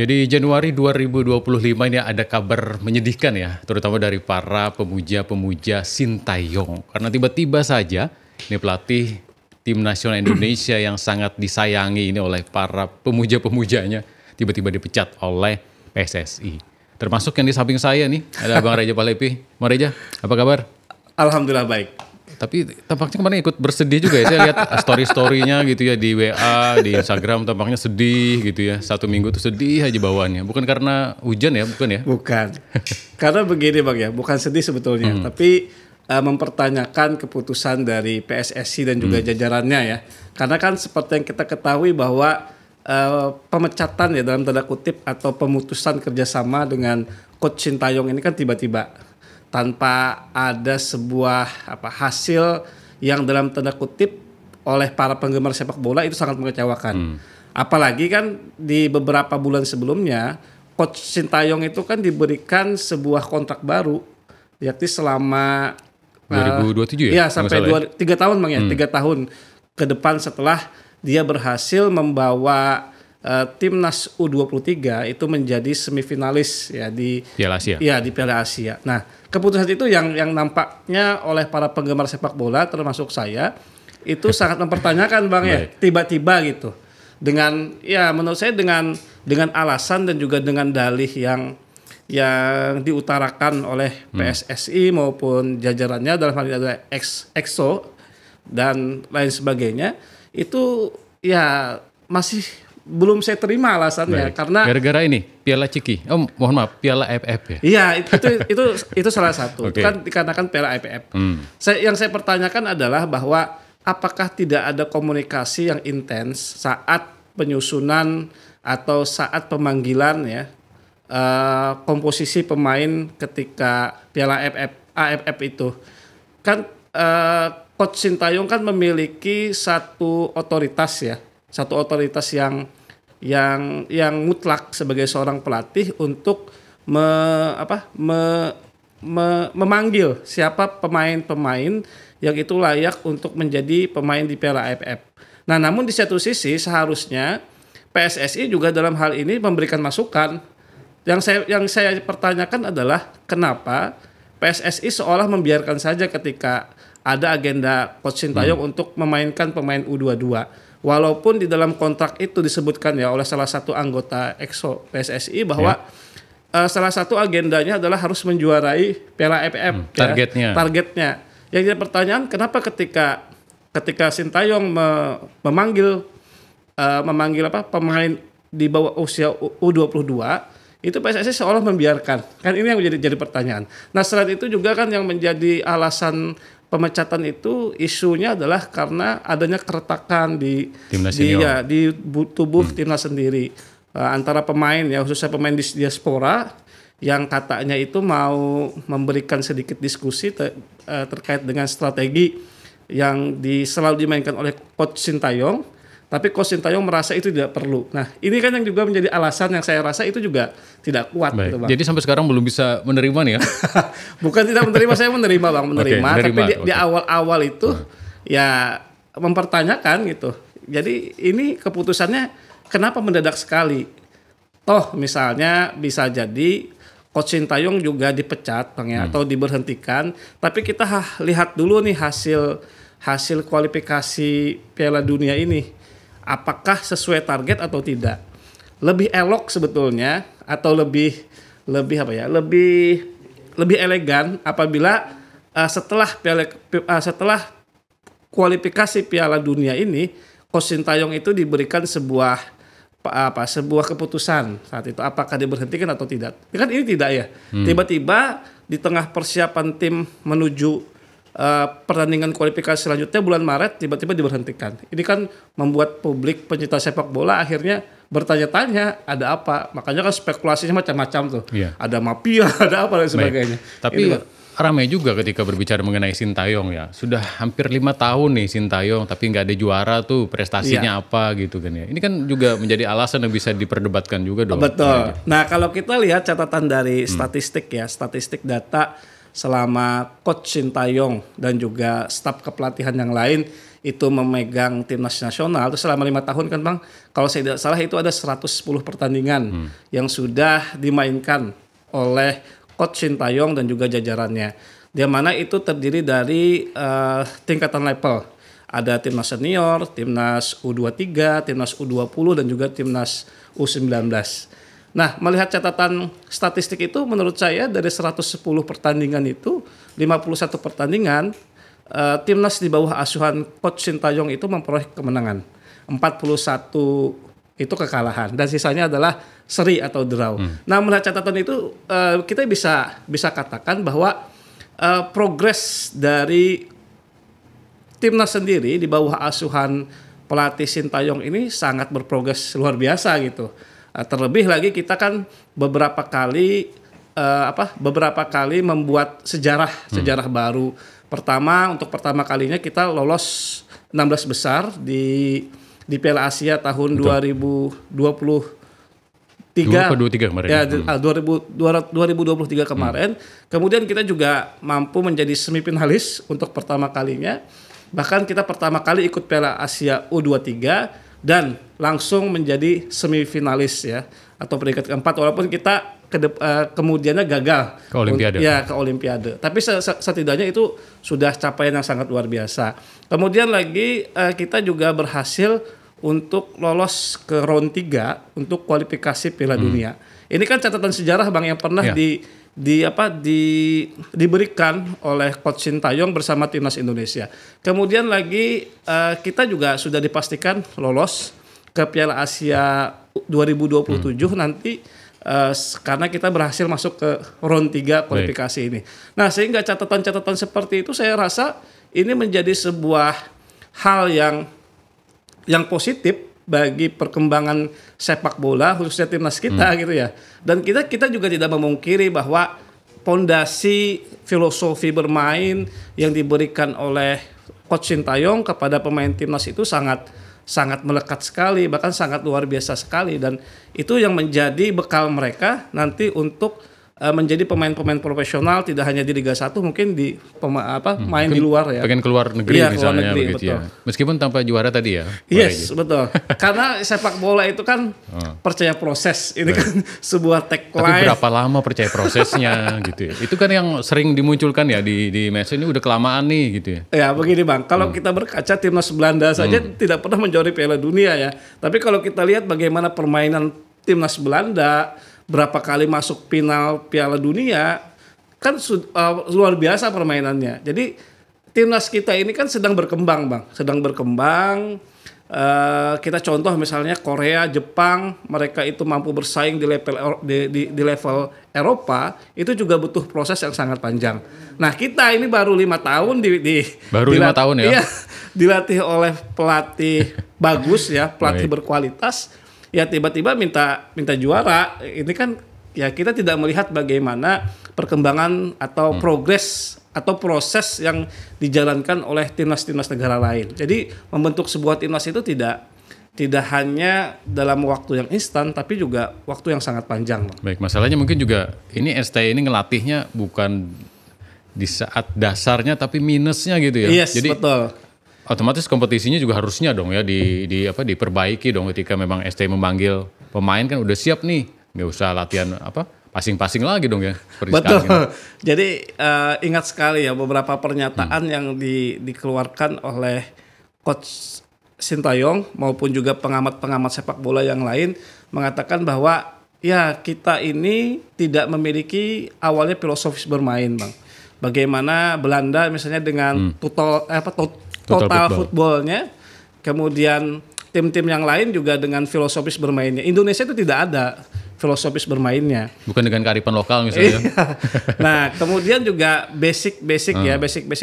Jadi Januari 2025 ini ada kabar menyedihkan ya, terutama dari para pemuja-pemuja Sintayong. Karena tiba-tiba saja ini pelatih tim nasional Indonesia yang sangat disayangi ini oleh para pemuja-pemujanya tiba-tiba dipecat oleh PSSI. Termasuk yang di samping saya nih, ada Bang Reza Palepi. Bang Reza, apa kabar? Alhamdulillah baik. Tapi tampaknya kemarin ikut bersedih juga ya. Saya lihat story-storynya gitu ya di WA, di Instagram tampaknya sedih gitu ya. 1 minggu tuh sedih aja bawaannya. Bukan karena hujan ya, bukan ya? Bukan. Karena begini Bang ya, bukan sedih sebetulnya. Tapi mempertanyakan keputusan dari PSSI dan juga jajarannya ya. Karena kan seperti yang kita ketahui bahwa pemecatan ya dalam tanda kutip atau pemutusan kerjasama dengan Coach Sintayong ini kan tiba-tiba. Tanpa ada sebuah hasil yang dalam tanda kutip oleh para penggemar sepak bola itu sangat mengecewakan. Apalagi kan di beberapa bulan sebelumnya Coach Sintayong itu kan diberikan sebuah kontrak baru, yakni selama 2027 ya? Iya sampai 3 tahun Bang ya, 3 tahun ke depan setelah dia berhasil membawa timnas U23 itu menjadi semifinalis ya di Piala Asia. Ya, di Piala Asia. Nah, keputusan itu yang nampaknya oleh para penggemar sepak bola termasuk saya itu sangat mempertanyakan Bang ya, tiba-tiba gitu. Dengan ya menurut saya dengan alasan dan juga dengan dalih yang diutarakan oleh PSSI maupun jajarannya dalam hal ini adalah EXO dan lain sebagainya, itu ya masih belum saya terima alasannya. Karena gara-gara ini Piala Ciki. Oh, mohon maaf, Piala AFF ya. Iya, itu salah satu. Okay. Kan dikarenakan Piala AFF. Yang saya pertanyakan adalah bahwa apakah tidak ada komunikasi yang intens saat penyusunan atau saat pemanggilan ya komposisi pemain ketika Piala AFF itu. Kan Coach Sintayong kan memiliki satu otoritas ya. Satu otoritas yang mutlak sebagai seorang pelatih untuk memanggil siapa pemain-pemain yang itu layak untuk menjadi pemain di Piala AFF. Nah, namun di satu sisi seharusnya PSSI juga dalam hal ini memberikan masukan. Yang saya pertanyakan adalah kenapa PSSI seolah membiarkan saja ketika ada agenda Coach Sintayong untuk memainkan pemain U22. Walaupun di dalam kontrak itu disebutkan ya oleh salah satu anggota EXO PSSI bahwa salah satu agendanya adalah harus menjuarai Piala AFF. Targetnya. Yang jadi pertanyaan kenapa ketika Sintayong memanggil pemain di bawah usia U22 itu PSSI seolah membiarkan. Kan ini yang jadi pertanyaan. Nah, selain itu juga kan yang menjadi alasan pemecatan itu isunya adalah karena adanya keretakan di tubuh timnas sendiri antara pemain ya, khususnya pemain di diaspora yang katanya itu mau memberikan sedikit diskusi terkait dengan strategi yang selalu dimainkan oleh Coach Sintayong. Tapi Coach Sintayong merasa itu tidak perlu. Nah, ini kan yang juga menjadi alasan yang saya rasa itu juga tidak kuat. Gitu, Bang. Jadi sampai sekarang belum bisa menerima nih ya? Bukan tidak menerima, saya menerima Bang, menerima. Tapi di awal-awal itu ya mempertanyakan gitu. Jadi ini keputusannya kenapa mendadak sekali? Toh misalnya bisa jadi Coach Sintayong juga dipecat Bang ya, atau diberhentikan. Tapi kita lihat dulu nih hasil kualifikasi Piala Dunia ini. Apakah sesuai target atau tidak? Lebih elok sebetulnya atau lebih elegan apabila setelah kualifikasi Piala Dunia ini Coach Sintayong itu diberikan sebuah keputusan saat itu apakah diberhentikan atau tidak. Kan ini tidak ya. Tiba-tiba di tengah persiapan tim menuju pertandingan kualifikasi selanjutnya bulan Maret tiba-tiba diberhentikan. Ini kan membuat publik pencinta sepak bola akhirnya bertanya-tanya ada apa. Makanya kan spekulasinya macam-macam tuh. Ada mafia, ada apa dan sebagainya. Tapi ramai juga ketika berbicara mengenai Sintayong ya. Sudah hampir 5 tahun nih Sintayong tapi nggak ada juara tuh, prestasinya apa gitu kan ya. Ini kan juga menjadi alasan yang bisa diperdebatkan juga dong. Betul. Nah, kalau kita lihat catatan dari statistik data selama Coach Sintayong dan juga staf kepelatihan yang lain itu memegang timnas nasional itu selama 5 tahun kan Bang, kalau saya tidak salah itu ada 110 pertandingan yang sudah dimainkan oleh Coach Sintayong dan juga jajarannya. Di mana itu terdiri dari tingkatan level. Ada timnas senior, timnas U23, timnas U20 dan juga timnas U19. Nah, melihat catatan statistik itu menurut saya dari 110 pertandingan itu 51 pertandingan timnas di bawah asuhan Coach Sintayong itu memperoleh kemenangan. 41 itu kekalahan dan sisanya adalah seri atau draw. Nah, melihat catatan itu kita bisa katakan bahwa progres dari timnas sendiri di bawah asuhan pelatih Sintayong ini sangat berprogres luar biasa gitu. Terlebih lagi kita kan beberapa kali membuat sejarah baru. Untuk pertama kalinya kita lolos 16 besar di Piala Asia tahun 2023 kemarin. Ya, 2023 kemarin. Kemudian kita juga mampu menjadi semifinalis untuk pertama kalinya. Bahkan kita pertama kali ikut Piala Asia U23 dan langsung menjadi semifinalis ya atau peringkat keempat walaupun kita kemudiannya gagal ke Olimpiade. Ke Olimpiade. Tapi setidaknya itu sudah capaian yang sangat luar biasa. Kemudian lagi kita juga berhasil untuk lolos ke round 3 untuk kualifikasi Piala Dunia. Ini kan catatan sejarah Bang yang pernah diberikan oleh Coach Sintayong bersama timnas Indonesia. Kemudian lagi kita juga sudah dipastikan lolos ke Piala Asia 2027 nanti karena kita berhasil masuk ke round 3 kualifikasi ini. Nah, sehingga catatan-catatan seperti itu saya rasa ini menjadi sebuah hal yang positif bagi perkembangan sepak bola khususnya timnas kita gitu ya. Dan kita juga tidak memungkiri bahwa pondasi filosofi bermain yang diberikan oleh Coach Sintayong kepada pemain timnas itu sangat melekat sekali, bahkan sangat luar biasa sekali, dan itu yang menjadi bekal mereka nanti untuk menjadi pemain-pemain profesional tidak hanya di Liga 1 mungkin main di luar ya. Pengen keluar negeri misalnya negeri, begitu ya. Meskipun tanpa juara tadi ya. Yes, betul. Karena sepak bola itu kan percaya proses. Ini kan sebuah tagline. Tapi berapa lama percaya prosesnya gitu ya. Itu kan yang sering dimunculkan ya di medsos ini udah kelamaan nih gitu ya. Ya, begini Bang. Kalau kita berkaca timnas Belanda saja tidak pernah menjuarai Piala Dunia ya. Tapi kalau kita lihat bagaimana permainan timnas Belanda berapa kali masuk final Piala Dunia kan luar biasa permainannya. Jadi timnas kita ini kan sedang berkembang Bang, kita contoh misalnya Korea, Jepang, mereka itu mampu bersaing di level Eropa, itu juga butuh proses yang sangat panjang. Nah, kita ini baru 5 tahun baru 5 tahun ya. Iya, dilatih oleh pelatih bagus ya, pelatih berkualitas. Ya tiba-tiba minta juara. Ini kan ya kita tidak melihat bagaimana perkembangan atau progres atau proses yang dijalankan oleh timnas-timnas negara lain. Jadi membentuk sebuah timnas itu tidak hanya dalam waktu yang instan, tapi juga waktu yang sangat panjang. Baik, masalahnya mungkin juga ini STI ini ngelatihnya bukan di saat dasarnya tapi minusnya gitu ya. Yes, jadi betul. Otomatis kompetisinya juga harusnya dong ya diperbaiki dong ketika memang STI memanggil pemain kan udah siap nih, nggak usah latihan pasing-pasing lagi dong ya. Betul. Jadi ingat sekali ya beberapa pernyataan yang dikeluarkan oleh Coach Sintayong maupun juga pengamat-pengamat sepak bola yang lain mengatakan bahwa ya kita ini tidak memiliki awalnya filosofis bermain Bang. Bagaimana Belanda misalnya dengan total footballnya, kemudian tim-tim yang lain juga dengan filosofis bermainnya. Indonesia itu tidak ada filosofis bermainnya. Bukan dengan kearifan lokal misalnya. Nah, kemudian juga basic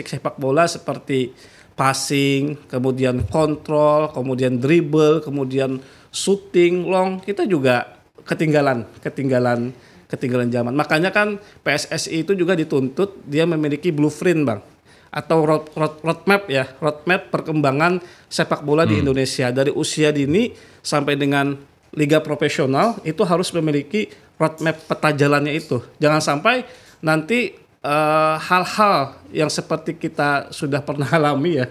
sepak bola seperti passing, kemudian kontrol, kemudian dribble, kemudian shooting long, kita juga ketinggalan zaman. Makanya kan PSSI itu juga dituntut dia memiliki blueprint Bang. Atau roadmap perkembangan sepak bola di Indonesia dari usia dini sampai dengan liga profesional itu harus memiliki roadmap peta jalannya itu. Jangan sampai nanti hal-hal yang seperti kita sudah pernah alami ya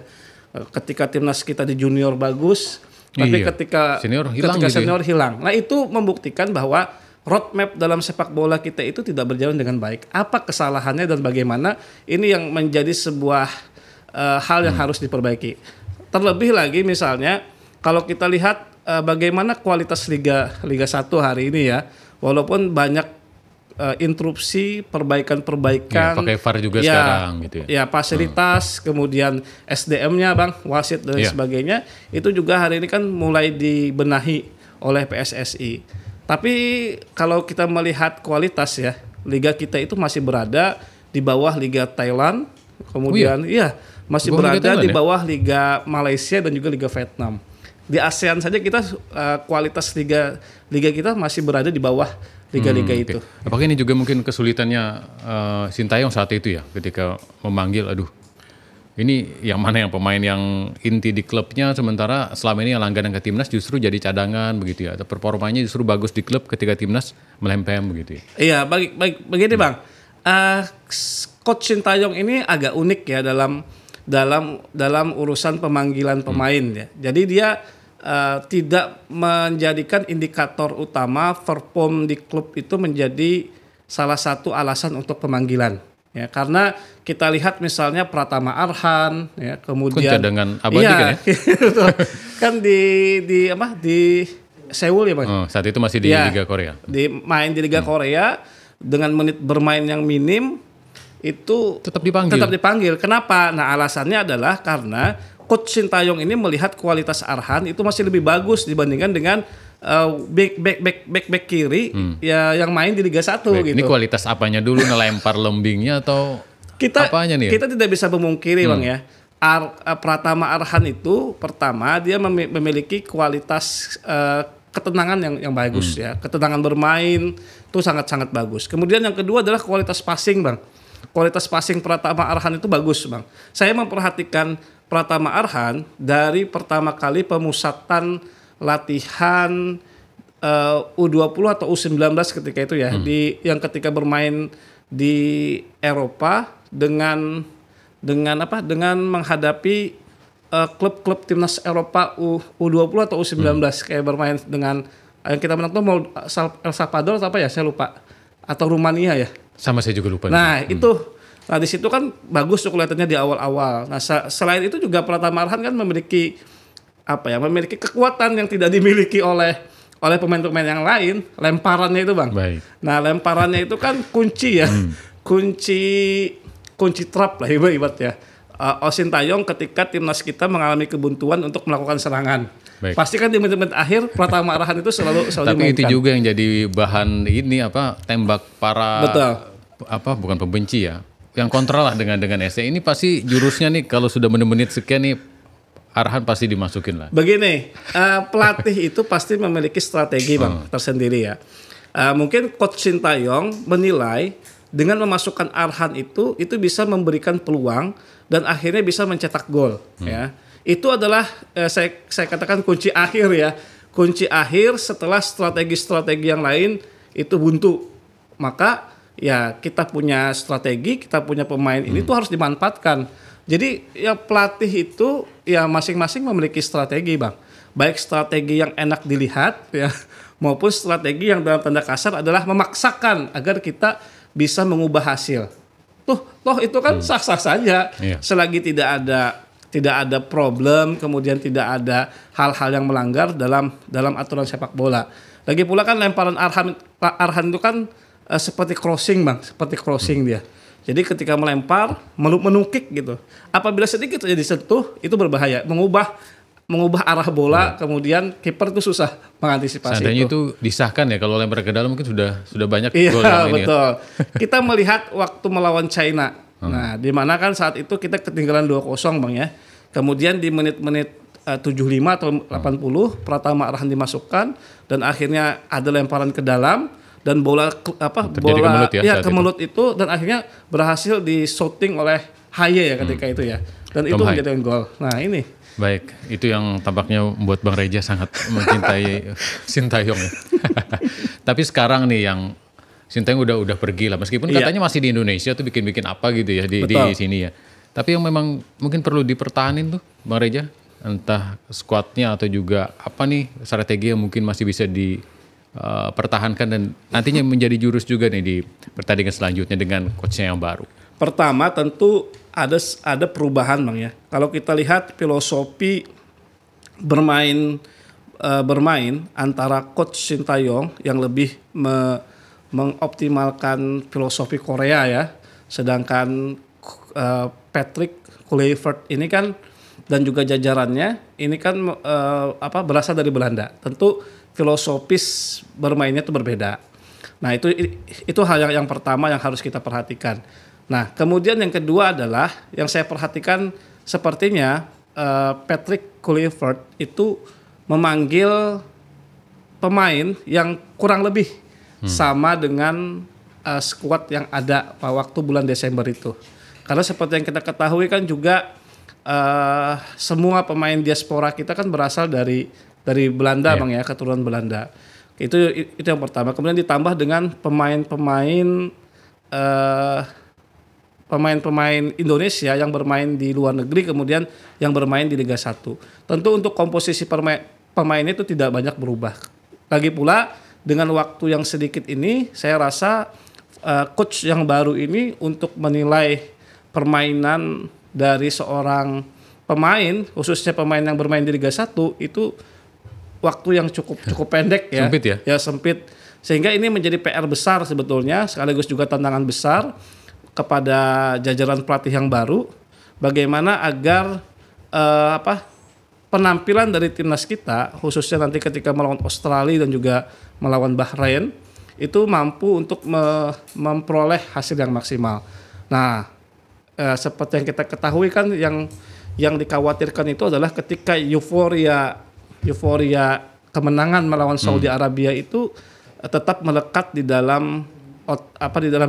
Ketika timnas kita di junior bagus, tapi Iya. ketika Senior hilang gitu ya. senior hilang. Nah, itu membuktikan bahwa roadmap dalam sepak bola kita itu tidak berjalan dengan baik. Apa kesalahannya dan bagaimana? Ini yang menjadi sebuah hal yang harus diperbaiki. Terlebih lagi misalnya kalau kita lihat bagaimana kualitas Liga 1 hari ini ya, walaupun banyak interupsi, perbaikan-perbaikan. Ya, pakai VAR juga sekarang gitu ya. Ya, fasilitas, kemudian SDM-nya Bang, wasit dan sebagainya, itu juga hari ini kan mulai dibenahi oleh PSSI. Tapi kalau kita melihat kualitas ya, liga kita itu masih berada di bawah Liga Thailand, kemudian masih berada di bawah Liga Malaysia dan juga Liga Vietnam. Di ASEAN saja kita kualitas liga kita masih berada di bawah liga-liga itu. Apakah ini juga mungkin kesulitannya Sintayong saat itu ya, ketika memanggil, aduh, ini yang mana yang pemain yang inti di klubnya, sementara selama ini yang langganan ke timnas justru jadi cadangan begitu ya, atau performanya justru bagus di klub ketika timnas melempem begitu ya. Iya, begini Bang, Coach Sintayong ini agak unik ya dalam urusan pemanggilan pemain ya. Jadi dia tidak menjadikan indikator utama perform di klub itu menjadi salah satu alasan untuk pemanggilan ya, karena kita lihat misalnya Pratama Arhan ya, kemudian cadangan abadi kan ya? Kan di Seoul ya Bang. Saat itu masih di Liga Korea. Main di Liga Korea dengan menit bermain yang minim itu tetap dipanggil. Kenapa? Nah, alasannya adalah karena Coach Sintayong ini melihat kualitas Arhan itu masih lebih bagus dibandingkan dengan back kiri ya yang main di Liga 1 gitu. Ini kualitas apanya dulu, ngelempar lembingnya atau apanya nih? Kita tidak bisa memungkiri Bang ya. Pratama Arhan itu pertama dia memiliki kualitas ketenangan yang bagus ya. Ketenangan bermain itu sangat-sangat bagus. Kemudian yang kedua adalah kualitas passing Bang. Kualitas passing Pratama Arhan itu bagus Bang. Saya memperhatikan Pratama Arhan dari pertama kali pemusatan latihan U20 atau U19 ketika itu ya, yang ketika bermain di Eropa dengan menghadapi klub-klub timnas Eropa U20 atau U19 kayak bermain dengan yang kita menang tuh mau El Salvador atau apa ya, saya lupa, atau Rumania ya. Sama saya juga lupa. Nah, Nah di situ kan bagus tuh kelihatannya di awal-awal. Nah selain itu juga Pratama Arhan kan memiliki kekuatan yang tidak dimiliki oleh pemain-pemain yang lain, lemparannya itu Bang. Baik. Nah lemparannya itu kan kunci ya, kunci trap lah ibarat ya. Sintayong ketika timnas kita mengalami kebuntuan untuk melakukan serangan. Baik. Pasti kan di menit-menit akhir Pratama Arhan itu selalu Tapi dimainkan. itu juga yang jadi bahan tembak para Betul. bukan pembenci ya. Yang kontra lah dengan SC ini pasti jurusnya nih kalau sudah menit-menit sekian nih Arhan pasti dimasukin lah. Begini, pelatih itu pasti memiliki strategi Bang tersendiri ya. Mungkin Coach Sintayong menilai dengan memasukkan Arhan itu bisa memberikan peluang dan akhirnya bisa mencetak gol ya. Itu adalah saya katakan kunci akhir ya. Kunci akhir setelah strategi-strategi yang lain itu buntu. Maka ya kita punya strategi, kita punya pemain ini tuh harus dimanfaatkan. Jadi ya pelatih itu ya masing-masing memiliki strategi Bang. Baik strategi yang enak dilihat ya maupun strategi yang dalam tanda kasar adalah memaksakan agar kita bisa mengubah hasil. Toh itu kan sah-sah saja selagi tidak ada problem, kemudian tidak ada hal-hal yang melanggar dalam aturan sepak bola. Lagi pula kan lemparan Arhan itu kan seperti crossing Bang, dia. Jadi ketika melempar, menukik gitu. Apabila sedikit saja disentuh, itu berbahaya. Mengubah arah bola, kemudian kiper itu susah mengantisipasi. Seandainya itu disahkan ya, kalau lempar ke dalam mungkin sudah banyak gol yang ini. Betul. Kita melihat waktu melawan China. Nah, di mana kan saat itu kita ketinggalan 2-0 Bang ya. Kemudian di menit-menit 75 atau 80, Pratama Arhan dimasukkan dan akhirnya ada lemparan ke dalam. Dan bola kemelut itu dan akhirnya berhasil di-shooting oleh Haye ya ketika itu ya. Dan itu menjadi gol. Nah, ini. Baik, itu yang tampaknya membuat Bang Reja sangat mencintai Sintayong ya. Tapi sekarang nih yang Sintayong udah pergi lah, meskipun katanya masih di Indonesia tuh bikin apa gitu ya di sini ya. Tapi yang memang mungkin perlu dipertahanin tuh Bang Reja, entah skuadnya atau juga apa nih strategi yang mungkin masih bisa dipertahankan dan nantinya menjadi jurus juga nih di pertandingan selanjutnya dengan coachnya yang baru. Pertama tentu ada perubahan Bang ya. Kalau kita lihat filosofi bermain antara coach Sintayong yang lebih mengoptimalkan filosofi Korea ya, sedangkan Patrick Kluivert ini kan dan juga jajarannya ini kan berasal dari Belanda. Tentu filosofis bermainnya itu berbeda. Nah, itu hal yang pertama yang harus kita perhatikan. Nah, kemudian yang kedua adalah yang saya perhatikan sepertinya Patrick Kluivert itu memanggil pemain yang kurang lebih sama dengan skuad yang ada waktu bulan Desember itu. Karena seperti yang kita ketahui kan juga semua pemain diaspora kita kan berasal dari Belanda Bang ya, keturunan Belanda. Itu yang pertama. Kemudian ditambah dengan pemain Indonesia yang bermain di luar negeri kemudian yang bermain di Liga 1. Tentu untuk komposisi pemain itu tidak banyak berubah. Lagi pula dengan waktu yang sedikit ini saya rasa coach yang baru ini untuk menilai permainan dari seorang pemain, khususnya pemain yang bermain di Liga 1 itu waktu yang cukup pendek ya. Sempit ya? Ya sempit. Sehingga ini menjadi PR besar sebetulnya, sekaligus juga tantangan besar kepada jajaran pelatih yang baru, bagaimana agar penampilan dari timnas kita, khususnya nanti ketika melawan Australia dan juga melawan Bahrain, itu mampu untuk memperoleh hasil yang maksimal. Nah, seperti yang kita ketahui kan yang dikhawatirkan itu adalah ketika euforia kemenangan melawan Saudi Arabia itu tetap melekat di dalam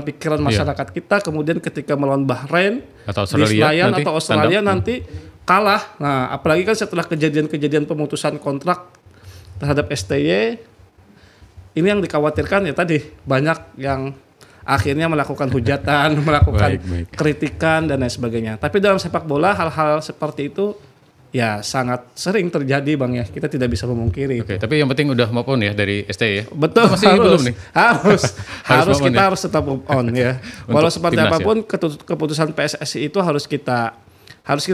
pikiran masyarakat kita, kemudian ketika melawan Bahrain atau di Senayan nanti, atau Australia nanti kalah. Nah, apalagi kan setelah kejadian-kejadian pemutusan kontrak terhadap STY, ini yang dikhawatirkan ya tadi banyak yang akhirnya melakukan hujatan, melakukan kritikan dan lain sebagainya. Tapi dalam sepak bola hal-hal seperti itu ya sangat sering terjadi Bang ya. Kita tidak bisa memungkiri. Oke, tapi yang penting udah move on ya dari STY ya. Betul, masih belum nih. Harus kita harus tetap move on ya. Walau seperti apapun keputusan PSSI itu harus kita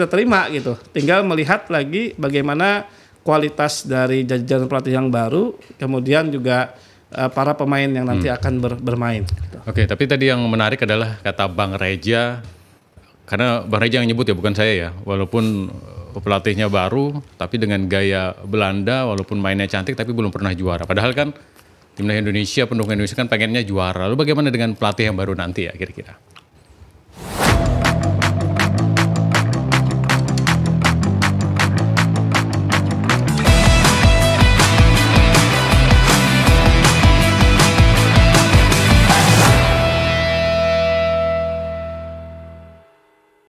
terima gitu. Tinggal melihat lagi bagaimana kualitas dari jajaran pelatih yang baru, kemudian juga para pemain yang nanti akan bermain. Oke, tapi tadi yang menarik adalah kata Bang Reja, karena Bang Reja yang nyebut ya, bukan saya ya, walaupun pelatihnya baru, tapi dengan gaya Belanda, walaupun mainnya cantik, tapi belum pernah juara. Padahal kan timnas Indonesia, pendukung Indonesia kan pengennya juara. Lalu bagaimana dengan pelatih yang baru nanti ya kira-kira?